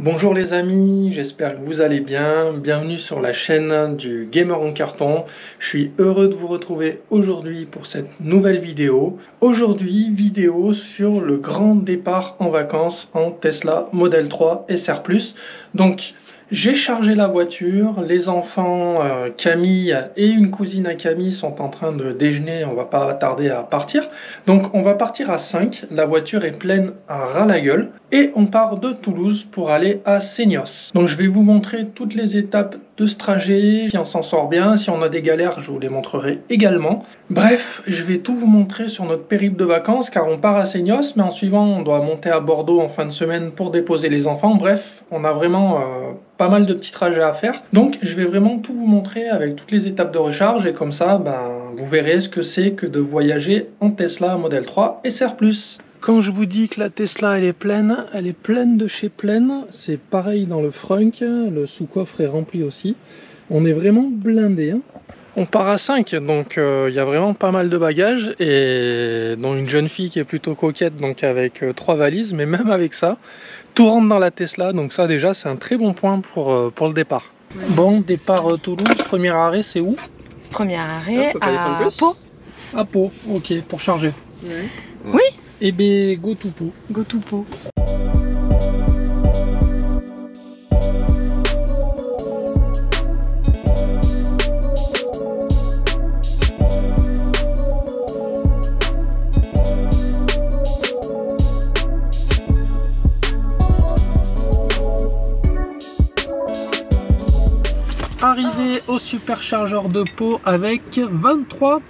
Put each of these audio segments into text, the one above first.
Bonjour les amis, j'espère que vous allez bien. Bienvenue sur la chaîne du Gamer en carton. Je suis heureux de vous retrouver aujourd'hui pour cette nouvelle vidéo. Aujourd'hui, vidéo sur le grand départ en vacances en Tesla Model 3 SR+. Donc, j'ai chargé la voiture, les enfants Camille et une cousine à Camille sont en train de déjeuner, on va pas tarder à partir. Donc on va partir à 5, la voiture est pleine à ras la gueule et on part de Toulouse pour aller à Seignos. Donc je vais vous montrer toutes les étapes de ce trajet, si on s'en sort bien, si on a des galères je vous les montrerai également. Bref, je vais tout vous montrer sur notre périple de vacances car on part à Seignos mais en suivant on doit monter à Bordeaux en fin de semaine pour déposer les enfants. Bref, on a vraiment pas mal de petits trajets à faire. Donc je vais vraiment tout vous montrer avec toutes les étapes de recharge et comme ça vous verrez ce que c'est que de voyager en Tesla Model 3 SR+. Quand je vous dis que la Tesla elle est pleine de chez pleine. C'est pareil dans le frunk, le sous-coffre est rempli aussi. On est vraiment blindé. On part à 5, donc il y a vraiment pas mal de bagages et dont une jeune fille qui est plutôt coquette, donc avec 3 valises, mais même avec ça, tout rentre dans la Tesla, donc ça déjà c'est un très bon point pour le départ. Ouais. Bon, départ Toulouse, premier arrêt c'est où? Premier arrêt à Pau. À Pau, ok, pour charger. Oui. Et bien, go to Pau. Go to Pau. Arrivé au superchargeur de Pau avec 23%.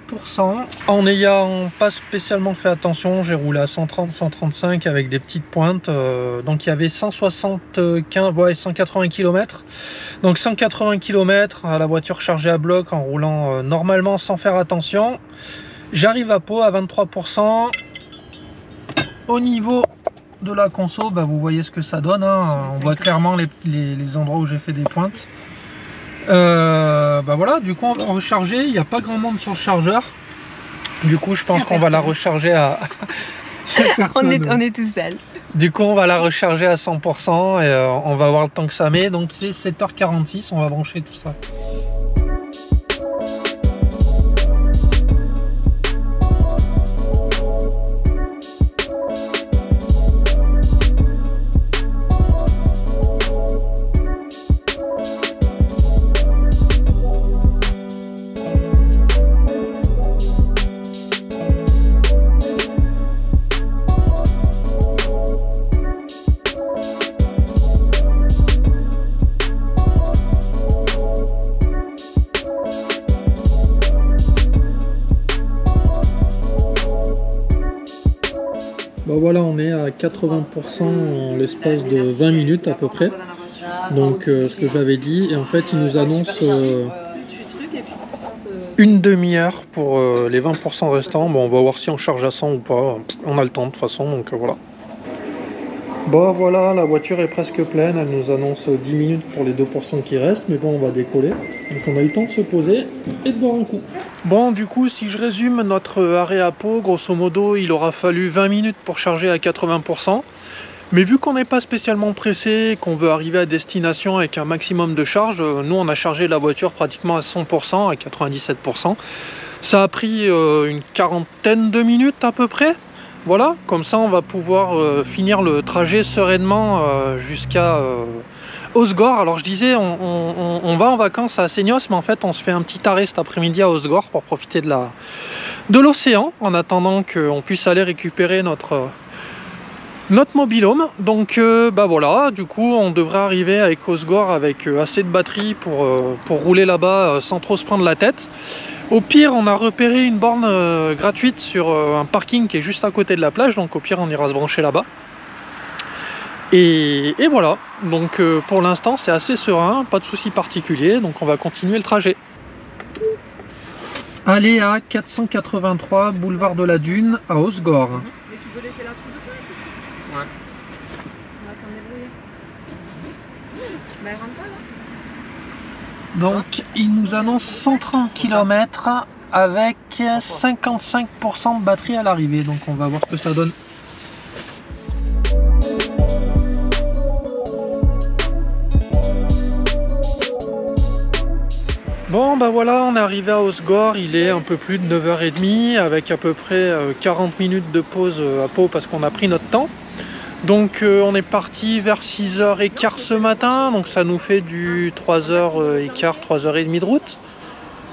En n'ayant pas spécialement fait attention, j'ai roulé à 130-135 avec des petites pointes. Donc il y avait 180 km. Donc 180 km à la voiture chargée à bloc en roulant normalement sans faire attention. J'arrive à Pau à 23%. Au niveau de la conso, vous voyez ce que ça donne. On voit clairement les endroits où j'ai fait des pointes. Voilà, du coup on va recharger, il n'y a pas grand monde sur le chargeur. Du coup je pense qu'on va la recharger à... on est tout seul. Du coup on va la recharger à 100% et on va voir le temps que ça met. Donc c'est 7h46, on va brancher tout ça. Voilà, on est à 80% en l'espace de 20 minutes à peu près. Donc ce que j'avais dit, et en fait il nous annonce une demi-heure pour les 20% restants. Bon, on va voir si on charge à 100 ou pas, on a le temps de toute façon, donc voilà. Bon voilà, la voiture est presque pleine, elle nous annonce 10 minutes pour les 2% qui restent, mais bon on va décoller. Donc on a eu le temps de se poser et de boire un coup. Bon du coup si je résume notre arrêt à Pau, grosso modo il aura fallu 20 minutes pour charger à 80%. Mais vu qu'on n'est pas spécialement pressé, qu'on veut arriver à destination avec un maximum de charge, nous on a chargé la voiture pratiquement à 100%, à 97%. Ça a pris une quarantaine de minutes à peu près. Voilà, comme ça on va pouvoir finir le trajet sereinement jusqu'à Osgore. Alors je disais on va en vacances à Seignos, mais en fait on se fait un petit arrêt cet après-midi à Osgore pour profiter de l'océan en attendant qu'on puisse aller récupérer notre mobil-home. Donc voilà, du coup on devrait arriver avec Osgore avec assez de batterie pour rouler là-bas sans trop se prendre la tête. Au pire on a repéré une borne gratuite sur un parking qui est juste à côté de la plage, donc au pire on ira se brancher là-bas. Et voilà, donc pour l'instant c'est assez serein, pas de soucis particuliers, donc on va continuer le trajet. Allez à 483 boulevard de la Dune à Osgore. Mais tu peux laisser la troupe automatique. Ouais. On va s'en débrouiller. Elle rentre pas là. Donc il nous annonce 130 km avec 55% de batterie à l'arrivée. Donc on va voir ce que ça donne. Bon bah voilà, on est arrivé à Osgore, il est un peu plus de 9h30 avec à peu près 40 minutes de pause à Pau parce qu'on a pris notre temps. Donc on est parti vers 6h15 ce matin, donc ça nous fait du 3h15, 3h30 de route.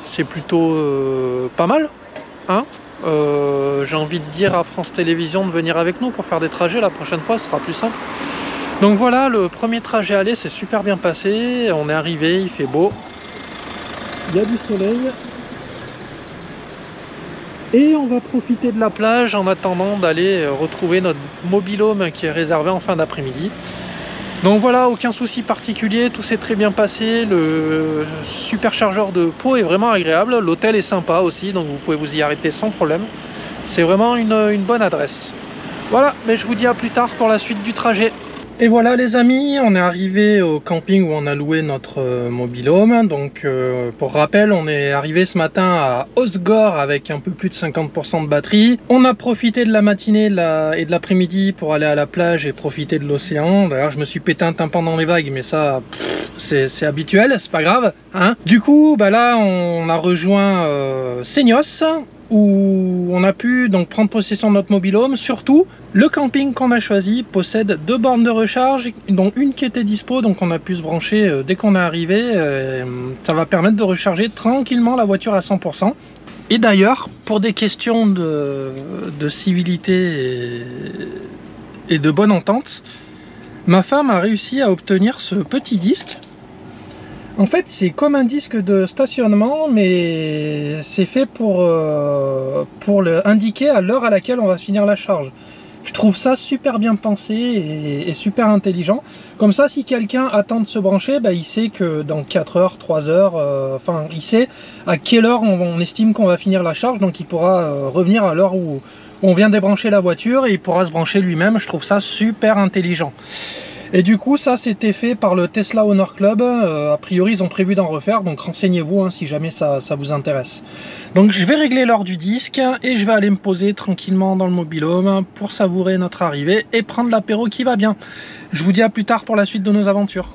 C'est plutôt pas mal, hein. J'ai envie de dire à France Télévisions de venir avec nous pour faire des trajets la prochaine fois, ce sera plus simple. Donc voilà, le premier trajet aller s'est super bien passé, on est arrivé, il fait beau, il y a du soleil. Et on va profiter de la plage en attendant d'aller retrouver notre mobil-home qui est réservé en fin d'après-midi. Donc voilà, aucun souci particulier, tout s'est très bien passé. Le superchargeur de Pau est vraiment agréable. L'hôtel est sympa aussi, donc vous pouvez vous y arrêter sans problème. C'est vraiment une bonne adresse. Voilà, mais je vous dis à plus tard pour la suite du trajet. Et voilà les amis, on est arrivé au camping où on a loué notre mobil-home. Donc pour rappel, on est arrivé ce matin à Osgore avec un peu plus de 50% de batterie. On a profité de la matinée et de l'après-midi pour aller à la plage et profiter de l'océan. D'ailleurs je me suis pété un tympan dans les vagues, mais ça c'est habituel, c'est pas grave, hein. Du coup bah là on a rejoint Seignos, où on a pu donc prendre possession de notre mobil-home. Surtout, le camping qu'on a choisi possède 2 bornes de recharge, dont une qui était dispo, donc on a pu se brancher dès qu'on est arrivé. Ça va permettre de recharger tranquillement la voiture à 100%. Et d'ailleurs, pour des questions de civilité et de bonne entente, ma femme a réussi à obtenir ce petit disque. En fait, c'est comme un disque de stationnement, mais c'est fait pour indiquer à l'heure à laquelle on va finir la charge. Je trouve ça super bien pensé et super intelligent. Comme ça, si quelqu'un attend de se brancher, bah, il sait que dans 4 heures, 3 heures, enfin, il sait à quelle heure on estime qu'on va finir la charge. Donc, il pourra revenir à l'heure où on vient débrancher la voiture et il pourra se brancher lui-même. Je trouve ça super intelligent. Et du coup, ça c'était fait par le Tesla Honor Club. A priori, ils ont prévu d'en refaire, donc renseignez-vous hein, si jamais ça vous intéresse. Donc je vais régler l'heure du disque et je vais aller me poser tranquillement dans le mobil-home pour savourer notre arrivée et prendre l'apéro qui va bien. Je vous dis à plus tard pour la suite de nos aventures.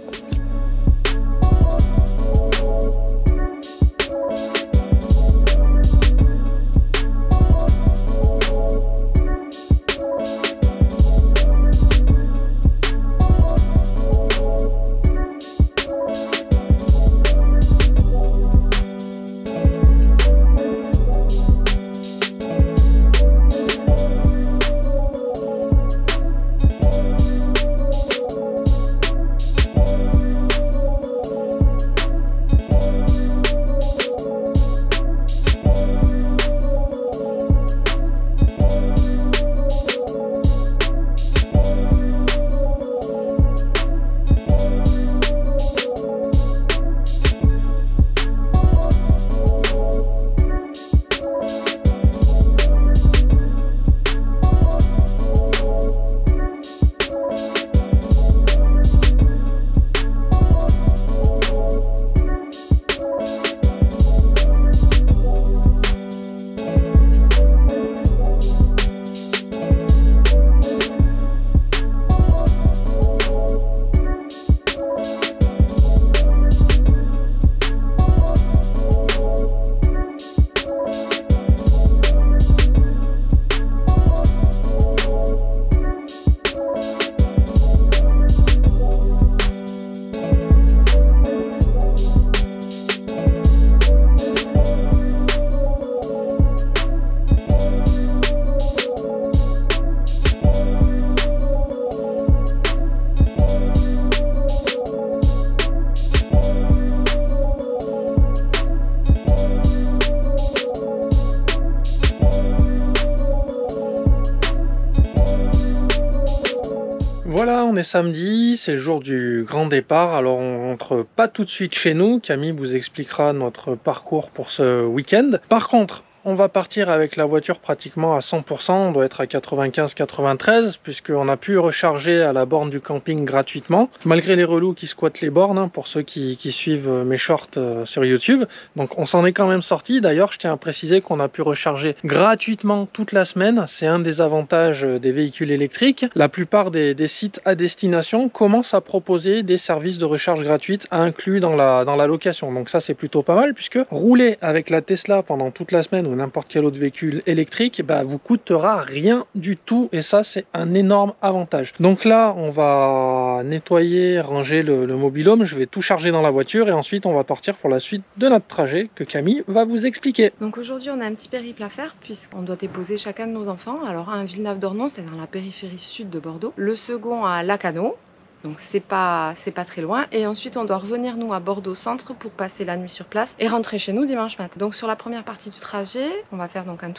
Voilà, on est samedi, c'est le jour du grand départ, alors on rentre pas tout de suite chez nous. Camille vous expliquera notre parcours pour ce week-end. Par contre, on va partir avec la voiture pratiquement à 100%, on doit être à 95-93 puisqu'on a pu recharger à la borne du camping gratuitement, malgré les relous qui squattent les bornes, hein, pour ceux qui suivent mes shorts sur YouTube. Donc on s'en est quand même sorti. D'ailleurs, je tiens à préciser qu'on a pu recharger gratuitement toute la semaine. C'est un des avantages des véhicules électriques. La plupart des sites à destination commencent à proposer des services de recharge gratuite inclus dans la location. Donc ça, c'est plutôt pas mal puisque rouler avec la Tesla pendant toute la semaine ou n'importe quel autre véhicule électrique, bah, vous coûtera rien du tout, et ça, c'est un énorme avantage. Donc là, on va nettoyer, ranger le mobil-home, je vais tout charger dans la voiture et ensuite on va partir pour la suite de notre trajet que Camille va vous expliquer. Donc aujourd'hui, on a un petit périple à faire puisqu'on doit déposer chacun de nos enfants. Alors un à Villeneuve-d'Ornon, c'est dans la périphérie sud de Bordeaux, le second à Lacanau. Donc c'est pas très loin, et ensuite on doit revenir nous à Bordeaux centre pour passer la nuit sur place et rentrer chez nous dimanche matin. Donc sur la première partie du trajet, on va faire donc un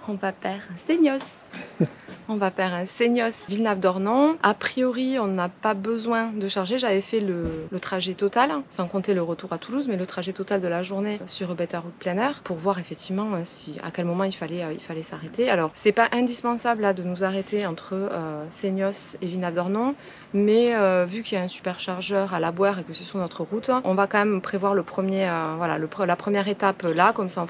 on va faire un Seignos. On va faire un Seignos Villeneuve-d'Ornon. A priori, on n'a pas besoin de charger. J'avais fait le trajet total, sans compter le retour à Toulouse, mais le trajet total de la journée sur Better Route plein air, pour voir effectivement à quel moment il fallait s'arrêter. Alors, c'est pas indispensable là de nous arrêter entre Seignos et Villeneuve-d'Ornon, mais vu qu'il y a un superchargeur à La Bouère et que c'est sur notre route, on va quand même prévoir la première étape là, comme ça on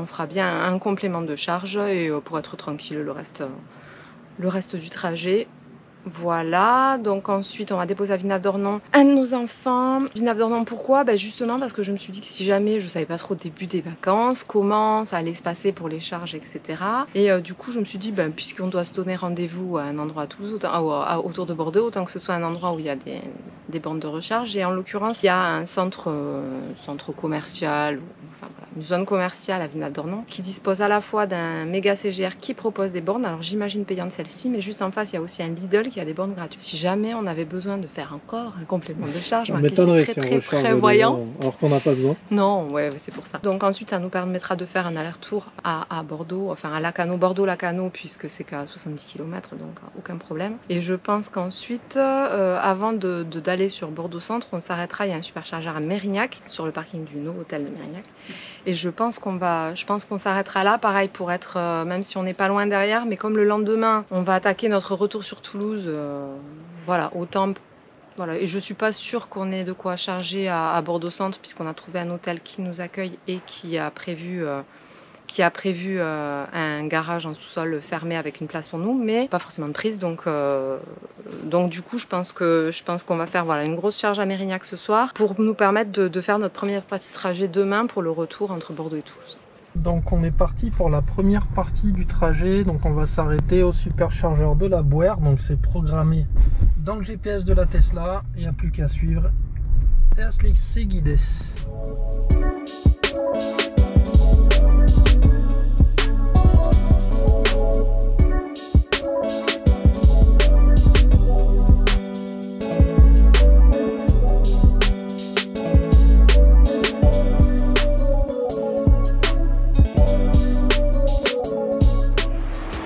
fera bien un complément de charge et pour être tranquille le reste du trajet. Voilà, donc ensuite on va déposer à Villeneuve-d'Ornon un de nos enfants. Villeneuve-d'Ornon, pourquoi? Justement parce que je me suis dit que si jamais je savais pas trop au début des vacances comment ça allait se passer pour les charges, etc. Et du coup je me suis dit, puisqu'on doit se donner rendez-vous à un endroit à Toulouse, autour de Bordeaux, autant que ce soit un endroit où il y a des bornes de recharge. Et en l'occurrence, il y a un centre commercial, enfin voilà, une zone commerciale à Villeneuve-d'Ornon qui dispose à la fois d'un méga CGR qui propose des bornes, alors j'imagine payante celle-ci, mais juste en face il y a aussi un Lidl qui a des bornes gratuites. Si jamais on avait besoin de faire encore un complément de charge, ça m'étonnerait si on recharge prévoyant, alors qu'on n'a pas besoin. Non, ouais, c'est pour ça. Donc ensuite, ça nous permettra de faire un aller-retour à Bordeaux, enfin à Lacanau, Bordeaux-Lacanau, puisque c'est qu'à 70 km, donc aucun problème. Et je pense qu'ensuite, avant d'aller sur Bordeaux-Centre, on s'arrêtera, il y a un superchargeur à Mérignac, sur le parking du No Hôtel de Mérignac. Et je pense qu'on s'arrêtera là, pareil, pour être, même si on n'est pas loin derrière, mais comme le lendemain, on va attaquer notre retour sur Toulouse, voilà, autant. Voilà, et je suis pas sûre qu'on ait de quoi charger à Bordeaux Centre, puisqu'on a trouvé un hôtel qui nous accueille et qui a prévu un garage en sous-sol fermé avec une place pour nous, mais pas forcément de prise. Donc du coup, je pense qu'on va faire une grosse charge à Mérignac ce soir pour nous permettre de faire notre première partie de trajet demain pour le retour entre Bordeaux et Toulouse. Donc on est parti pour la première partie du trajet. Donc on va s'arrêter au superchargeur de La Bouère. Donc c'est programmé dans le GPS de la Tesla. Il n'y a plus qu'à suivre et à se laisser guider.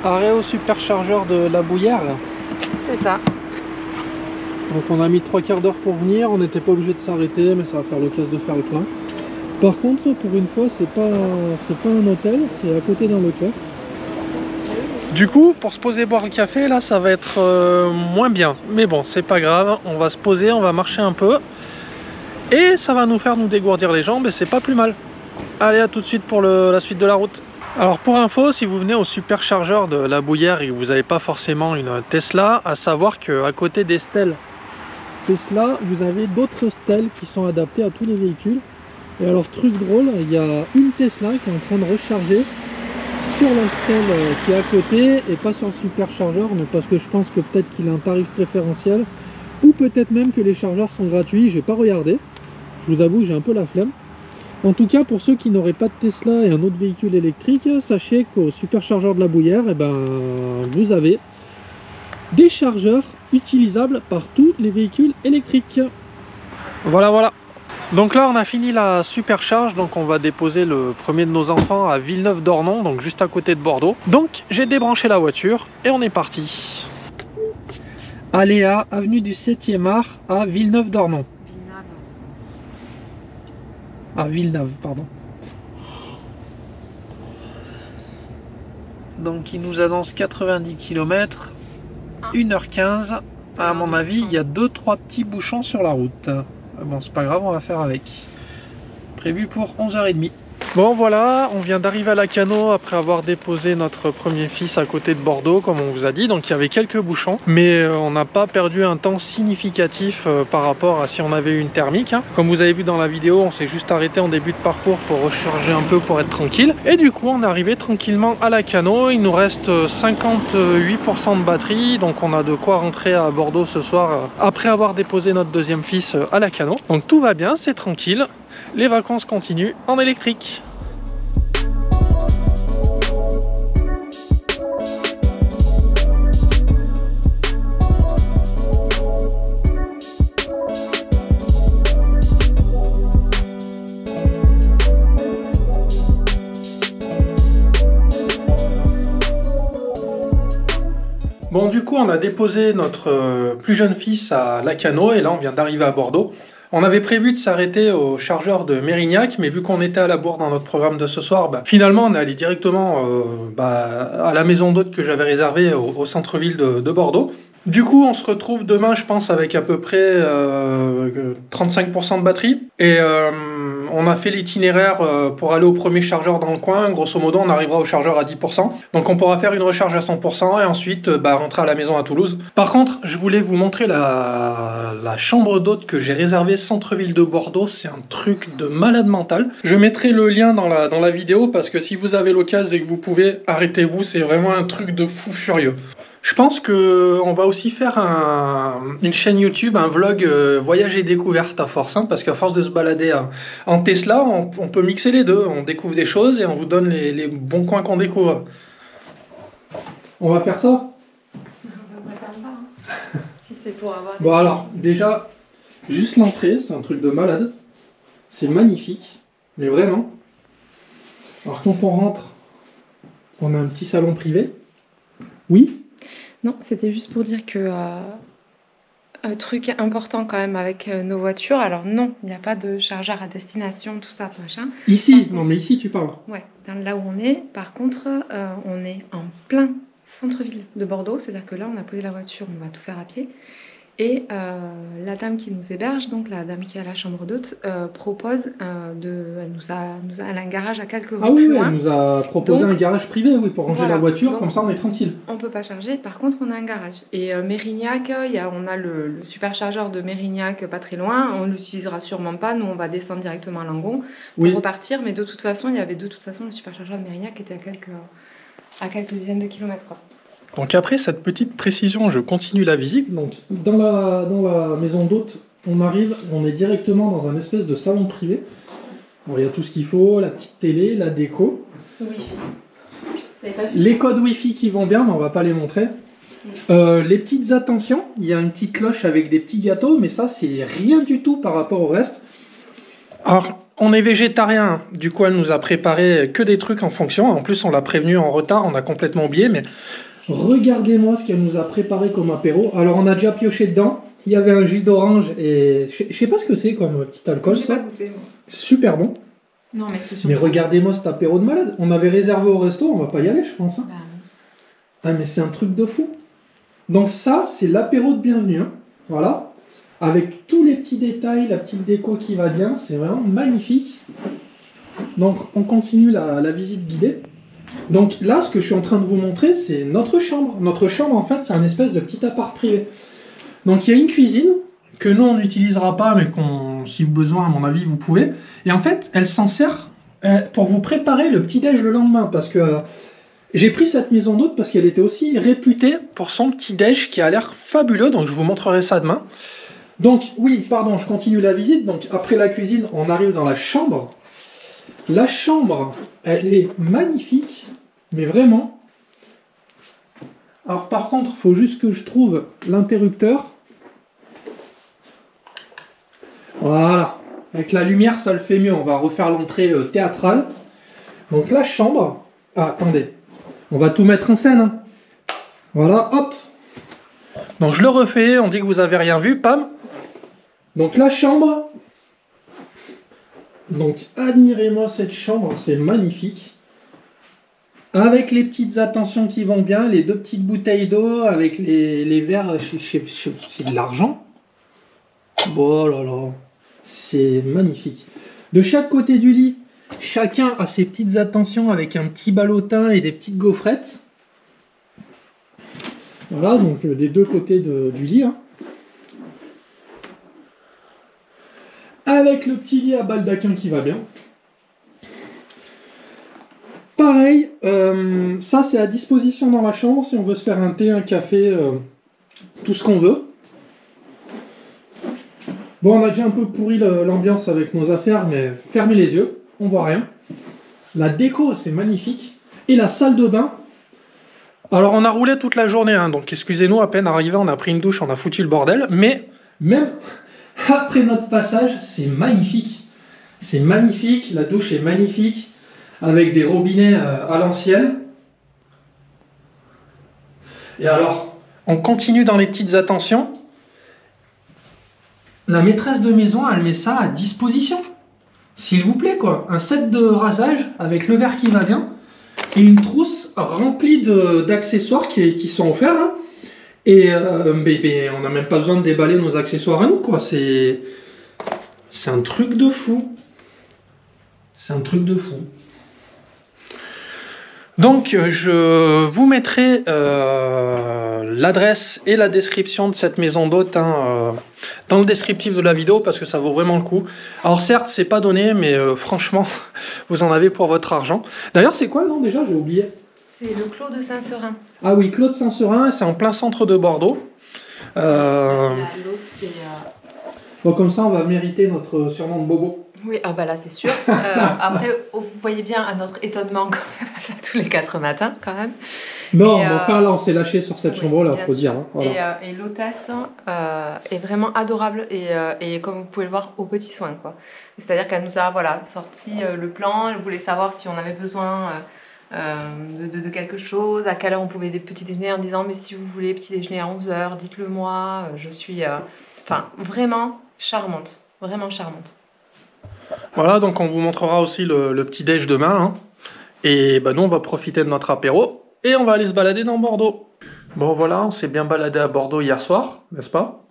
Arrêt au superchargeur de La Bouillère. C'est ça. Donc on a mis 3 quarts d'heure pour venir, on n'était pas obligé de s'arrêter, mais ça va faire l'occasion de faire le plein. Par contre, pour une fois, c'est pas un hôtel, c'est à côté d'un Leclerc. Du coup, pour se poser boire le café, là, ça va être moins bien. Mais bon, c'est pas grave, on va se poser, on va marcher un peu. Et ça va nous faire nous dégourdir les jambes et c'est pas plus mal. Allez, à tout de suite pour la suite de la route. Alors pour info, si vous venez au superchargeur de La Bouillère et que vous n'avez pas forcément une Tesla, à savoir qu'à côté des stèles Tesla, vous avez d'autres stèles qui sont adaptées à tous les véhicules. Et alors truc drôle, il y a une Tesla qui est en train de recharger sur la stèle qui est à côté et pas sur le superchargeur, mais parce que je pense que peut-être qu'il a un tarif préférentiel ou peut-être même que les chargeurs sont gratuits, j'ai pas regardé. Je vous avoue que j'ai un peu la flemme. En tout cas, pour ceux qui n'auraient pas de Tesla et un autre véhicule électrique, sachez qu'au superchargeur de La Bouillère, vous avez des chargeurs utilisables par tous les véhicules électriques. Voilà. Donc là, on a fini la supercharge, donc on va déposer le premier de nos enfants à Villeneuve-d'Ornon, donc juste à côté de Bordeaux. Donc j'ai débranché la voiture et on est parti. Aléa, avenue du 7e art à Villeneuve-d'Ornon. À Villeneuve, pardon. Donc il nous annonce 90 km, 1h15. À mon avis, il y a 2-3 petits bouchons sur la route. Bon, c'est pas grave, on va faire avec. Prévu pour 11h30. Bon voilà, on vient d'arriver à Lacanau après avoir déposé notre premier fils à côté de Bordeaux, comme on vous a dit. Donc il y avait quelques bouchons, mais on n'a pas perdu un temps significatif par rapport à si on avait eu une thermique. Comme vous avez vu dans la vidéo, on s'est juste arrêté en début de parcours pour recharger un peu pour être tranquille. Et du coup, on est arrivé tranquillement à Lacanau. Il nous reste 58% de batterie, donc on a de quoi rentrer à Bordeaux ce soir après avoir déposé notre deuxième fils à Lacanau. Donc tout va bien, c'est tranquille. Les vacances continuent en électrique. Bon, du coup, on a déposé notre plus jeune fils à Lacanau et là, on vient d'arriver à Bordeaux. On avait prévu de s'arrêter au chargeur de Mérignac, mais vu qu'on était à la bourre dans notre programme de ce soir, finalement on est allé directement à la maison d'hôte que j'avais réservée au centre-ville de Bordeaux. Du coup, on se retrouve demain, je pense, avec à peu près 35% de batterie. Et on a fait l'itinéraire pour aller au premier chargeur dans le coin. Grosso modo, on arrivera au chargeur à 10%. Donc on pourra faire une recharge à 100% et ensuite rentrer à la maison à Toulouse. Par contre, je voulais vous montrer la chambre d'hôte que j'ai réservée centre-ville de Bordeaux. C'est un truc de malade mental. Je mettrai le lien dans la vidéo parce que si vous avez l'occasion et que vous pouvez, arrêtez-vous. C'est vraiment un truc de fou furieux. Je pense qu'on va aussi faire une chaîne YouTube, un vlog voyage et découverte à force, parce qu'à force de se balader en Tesla, on peut mixer les deux. On découvre des choses et on vous donne les bons coins qu'on découvre. On va faire ça? Si c'est pour avoir des... Bon alors, déjà, juste l'entrée, c'est un truc de malade. C'est magnifique, mais vraiment. Alors quand on rentre, on a un petit salon privé. Oui? Non, c'était juste pour dire que un truc important quand même avec nos voitures. Alors non, il n'y a pas de chargeur à destination, tout ça, machin. Ici, non mais ici tu parles. Ouais, là où on est. Par contre, on est en plein centre-ville de Bordeaux. C'est-à-dire que là, on a posé la voiture, on va tout faire à pied. Et la dame qui nous héberge, donc la dame qui a la chambre d'hôte, propose elle a un garage à quelques rues plus loin. Elle nous a proposé un garage privé, oui, pour ranger la voiture, donc, comme ça on est tranquille. On peut pas charger, par contre on a un garage. Et Mérignac, on a le superchargeur de Mérignac pas très loin, on l'utilisera sûrement pas, nous on va descendre directement à Langon pour repartir, mais de toute façon, il y avait le superchargeur de Mérignac qui était à quelques dizaines de kilomètres, quoi. Donc après cette petite précision, je continue la visite. Donc dans la maison d'hôte, on arrive, on est directement dans un espèce de salon privé. Alors, il y a tout ce qu'il faut, la petite télé, la déco. Les codes Wi-Fi qui vont bien, mais on va pas les montrer. Les petites attentions, il y a une petite cloche avec des petits gâteaux, mais ça c'est rien du tout par rapport au reste. Alors, on est végétarien, du coup elle nous a préparé que des trucs en fonction. En plus on l'a prévenu en retard, on a complètement oublié, mais regardez-moi ce qu'elle nous a préparé comme apéro. Alors on a déjà pioché dedans, il y avait un jus d'orange et je sais pas ce que c'est comme petit alcool ça. C'est super bon. Non, mais regardez-moi cet apéro de malade. On avait réservé au resto, on va pas y aller je pense. Ah mais c'est un truc de fou. Donc ça c'est l'apéro de bienvenue. Voilà. Avec tous les petits détails, la petite déco qui va bien, c'est vraiment magnifique. Donc on continue la visite guidée. Donc là, ce que je suis en train de vous montrer, c'est notre chambre. Notre chambre, en fait, c'est un espèce de petit appart privé. Donc il y a une cuisine que nous, on n'utilisera pas, mais si vous besoin, à mon avis, vous pouvez. Et en fait, elle s'en sert pour vous préparer le petit-déj le lendemain. Parce que j'ai pris cette maison d'hôte parce qu'elle était aussi réputée pour son petit-déj qui a l'air fabuleux. Donc je vous montrerai ça demain. Donc oui, pardon, je continue la visite. Donc après la cuisine, on arrive dans la chambre. La chambre, elle est magnifique, mais vraiment. Alors par contre, il faut juste que je trouve l'interrupteur. Voilà. Avec la lumière, ça le fait mieux. On va refaire l'entrée théâtrale. Donc la chambre... Ah, attendez. On va tout mettre en scène. Voilà, hop. Donc je le refais. On dit que vous n'avez rien vu. Pam. Donc la chambre... Donc admirez-moi cette chambre, c'est magnifique. Avec les petites attentions qui vont bien, les deux petites bouteilles d'eau, avec les verres, c'est de l'argent. Oh là là, c'est magnifique. De chaque côté du lit, chacun a ses petites attentions avec un petit ballotin et des petites gaufrettes. Voilà, donc des deux côtés du lit. Hein. Avec le petit lit à baldaquin qui va bien. Pareil, ça c'est à disposition dans la chambre si on veut se faire un thé, un café, tout ce qu'on veut. Bon, on a déjà un peu pourri l'ambiance avec nos affaires, mais fermez les yeux, on voit rien. La déco, c'est magnifique. Et la salle de bain. Alors, on a roulé toute la journée, hein, donc excusez-nous, à peine arrivé, on a pris une douche, on a foutu le bordel. Mais même après notre passage, c'est magnifique. C'est magnifique, la douche est magnifique, avec des robinets à l'ancienne. Et alors, on continue dans les petites attentions. La maîtresse de maison, elle met ça à disposition. S'il vous plaît, quoi. Un set de rasage avec le verre qui va bien et une trousse remplie d'accessoires qui sont offerts. Hein. Et on n'a même pas besoin de déballer nos accessoires à nous, quoi. C'est un truc de fou. C'est un truc de fou. Donc, je vous mettrai l'adresse et la description de cette maison d'hôte dans le descriptif de la vidéo parce que ça vaut vraiment le coup. Alors certes, c'est pas donné, mais franchement, vous en avez pour votre argent. D'ailleurs, c'est quoi le nom déjà? J'ai oublié. C'est le Clos de Saint-Seurin. Ah oui, Clos de Saint-Seurin, c'est en plein centre de Bordeaux. Bon, comme ça, on va mériter notre surnom de Bobo. Oui, ah bah là c'est sûr. Après, vous voyez bien à notre étonnement quand même, ça tous les 4 matins quand même. Non, mais enfin là on s'est lâché sur cette chambre-là, faut dire. Hein, voilà. Et l'hôtesse est vraiment adorable et comme vous pouvez le voir, aux petits soins, quoi. C'est-à-dire qu'elle nous a sorti le plan, elle voulait savoir si on avait besoin de quelque chose, à quelle heure on pouvait des petits déjeuners en disant mais si vous voulez petit déjeuner à 11h, dites-le moi, je suis vraiment charmante, vraiment charmante. Voilà, donc on vous montrera aussi le petit déj demain. Hein. Et bah, nous, on va profiter de notre apéro et on va aller se balader dans Bordeaux. Bon, voilà, on s'est bien baladé à Bordeaux hier soir, n'est-ce pas?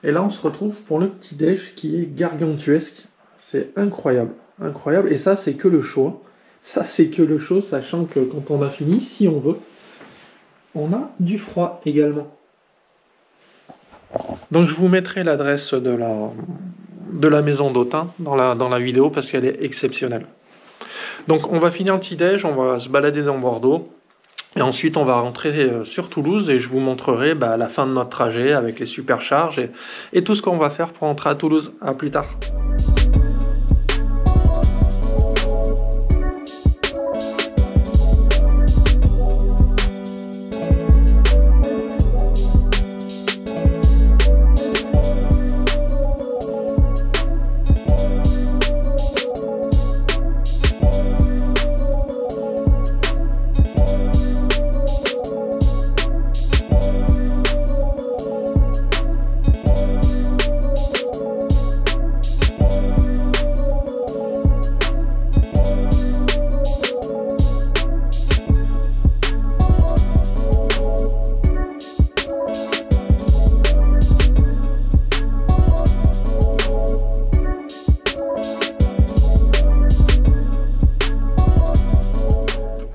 Et là, on se retrouve pour le petit déj qui est gargantuesque. C'est incroyable, incroyable. Et ça, c'est que le chaud. Hein. Ça, c'est que le chaud, sachant que quand on a fini, si on veut, on a du froid également. Donc, je vous mettrai l'adresse de la maison d'hôte dans la vidéo parce qu'elle est exceptionnelle. Donc on va finir le petit déj, on va se balader dans Bordeaux et ensuite on va rentrer sur Toulouse et je vous montrerai la fin de notre trajet avec les supercharges et tout ce qu'on va faire pour rentrer à Toulouse. À plus tard.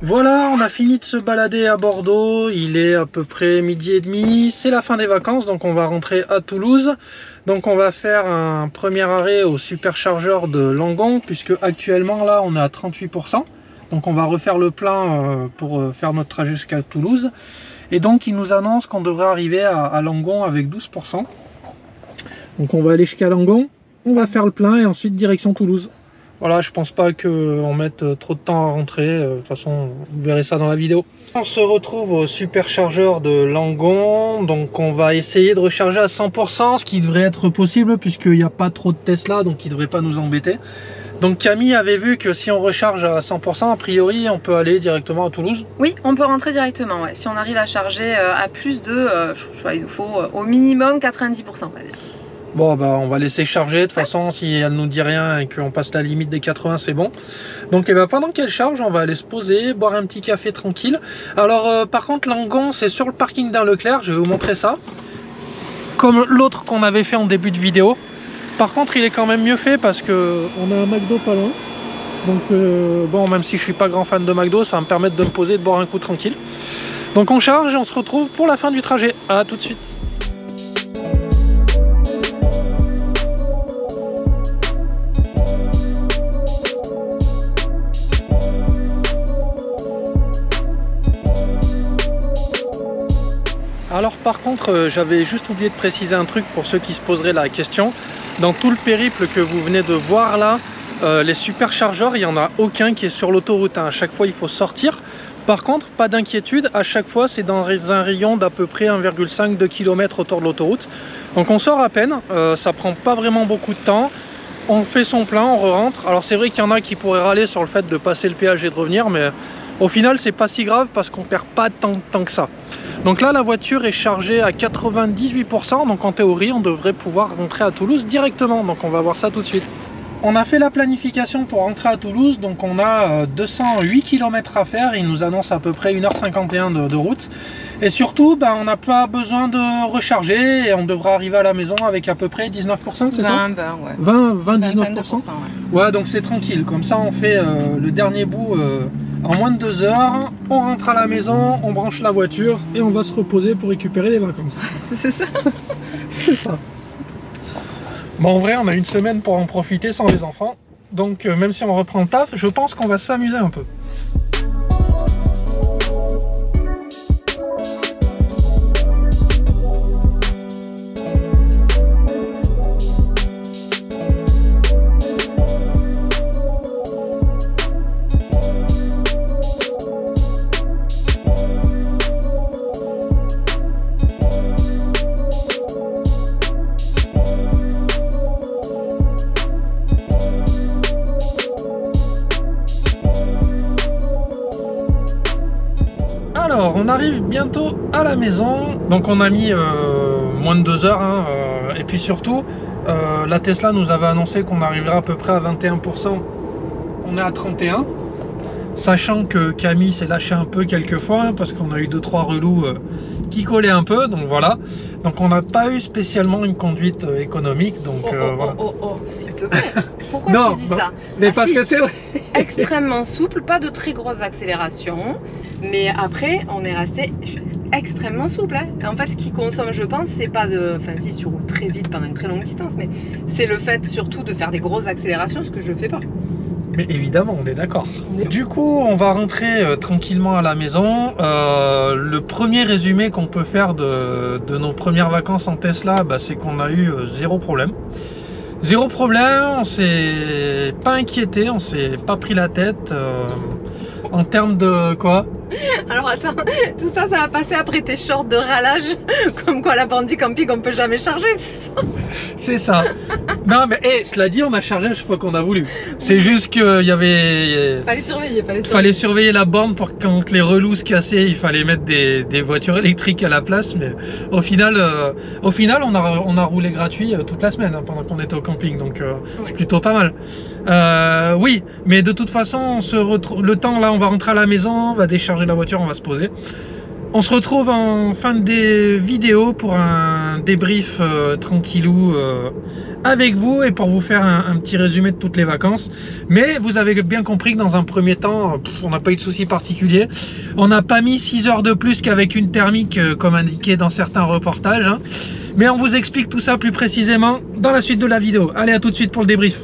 Voilà, on a fini de se balader à Bordeaux, il est à peu près 12h30, c'est la fin des vacances, donc on va rentrer à Toulouse. Donc on va faire un premier arrêt au superchargeur de Langon, puisque actuellement là on est à 38%. Donc on va refaire le plein pour faire notre trajet jusqu'à Toulouse. Et donc il nous annonce qu'on devrait arriver à Langon avec 12%. Donc on va aller jusqu'à Langon, on va faire le plein et ensuite direction Toulouse. Voilà, je pense pas qu'on mette trop de temps à rentrer. De toute façon, vous verrez ça dans la vidéo. On se retrouve au superchargeur de Langon. Donc on va essayer de recharger à 100%, ce qui devrait être possible puisqu'il n'y a pas trop de Tesla, donc il ne devrait pas nous embêter. Donc Camille avait vu que si on recharge à 100%, a priori, on peut aller directement à Toulouse. Oui, on peut rentrer directement, ouais. Si on arrive à charger à plus de, il nous faut au minimum 90%, on va dire. Bon, bah, on va laisser charger. De toute façon, si elle nous dit rien et qu'on passe la limite des 80, c'est bon. Donc, eh ben, pendant qu'elle charge, on va aller se poser, boire un petit café tranquille. Alors, par contre, Langon, c'est sur le parking d'un Leclerc. Je vais vous montrer ça. Comme l'autre qu'on avait fait en début de vidéo. Par contre, il est quand même mieux fait parce que on a un McDo pas loin. Donc, bon, même si je suis pas grand fan de McDo, ça va me permettre de me poser et de boire un coup tranquille. Donc, on charge et on se retrouve pour la fin du trajet. À tout de suite. Alors par contre, j'avais juste oublié de préciser un truc pour ceux qui se poseraient la question. Dans tout le périple que vous venez de voir là, les superchargeurs, il n'y en a aucun qui est sur l'autoroute. À chaque fois, il faut sortir. Par contre, pas d'inquiétude, à chaque fois, c'est dans un rayon d'à peu près 1,5-2 km autour de l'autoroute. Donc on sort à peine, ça prend pas vraiment beaucoup de temps. On fait son plein, on re-rentre. Alors c'est vrai qu'il y en a qui pourraient râler sur le fait de passer le péage et de revenir, mais au final, c'est pas si grave parce qu'on perd pas tant de temps que ça. Donc là, la voiture est chargée à 98%, donc en théorie, on devrait pouvoir rentrer à Toulouse directement. Donc on va voir ça tout de suite. On a fait la planification pour rentrer à Toulouse, donc on a 208 km à faire. Il nous annonce à peu près 1h51 de route. Et surtout, ben, on n'a pas besoin de recharger et on devra arriver à la maison avec à peu près 19%, c'est ça? 20, ouais. 19%, ouais, donc c'est tranquille. Comme ça, on fait le dernier bout en moins de 2 heures. On rentre à la maison, on branche la voiture et on va se reposer pour récupérer les vacances. C'est ça. C'est ça. Bon, en vrai, on a une semaine pour en profiter sans les enfants. Donc, même si on reprend le taf, je pense qu'on va s'amuser un peu. Alors, on arrive bientôt à la maison. Donc on a mis moins de 2 heures. Hein, et puis surtout, la Tesla nous avait annoncé qu'on arriverait à peu près à 21%. On est à 31%. Sachant que Camille s'est lâché un peu quelques fois, hein, parce qu'on a eu 2-3 relous qui collaient un peu. Donc voilà. Donc on n'a pas eu spécialement une conduite économique. Donc voilà. S'il te plaît. Pourquoi non, tu dis ça? Mais parce que c'est vrai. Extrêmement souple, pas de très grosses accélérations. Mais après, on est resté extrêmement souple. Hein. En fait, ce qui consomme, je pense, c'est pas de... Enfin, si, tu roules très vite pendant une très longue distance, mais c'est le fait surtout de faire des grosses accélérations, ce que je fais pas. Mais évidemment, on est d'accord. Du coup, on va rentrer tranquillement à la maison. Le premier résumé qu'on peut faire de nos premières vacances en Tesla, bah, c'est qu'on a eu zéro problème. Zéro problème, on s'est pas inquiété, on s'est pas pris la tête. En termes de quoi? Alors attends, tout ça, ça va passer après tes shorts de râlage, comme quoi la bande du camping on peut jamais charger, c'est ça? C'est ça. Non mais cela dit, on a chargé à chaque fois qu'on a voulu. C'est juste qu'il y avait... Fallait surveiller la borne pour que quand les relous se cassaient, il fallait mettre des voitures électriques à la place. Mais au final on a roulé gratuit toute la semaine hein, pendant qu'on était au camping, donc c'est plutôt pas mal. Oui, mais de toute façon, on se retrouve le temps là, on va rentrer à la maison, on va décharger la voiture, on va se poser. On se retrouve en fin de vidéo pour un débrief tranquillou avec vous et pour vous faire un petit résumé de toutes les vacances. Mais vous avez bien compris que dans un premier temps, on n'a pas eu de soucis particuliers. On n'a pas mis 6 heures de plus qu'avec une thermique comme indiqué dans certains reportages. Hein. Mais on vous explique tout ça plus précisément dans la suite de la vidéo. Allez, à tout de suite pour le débrief.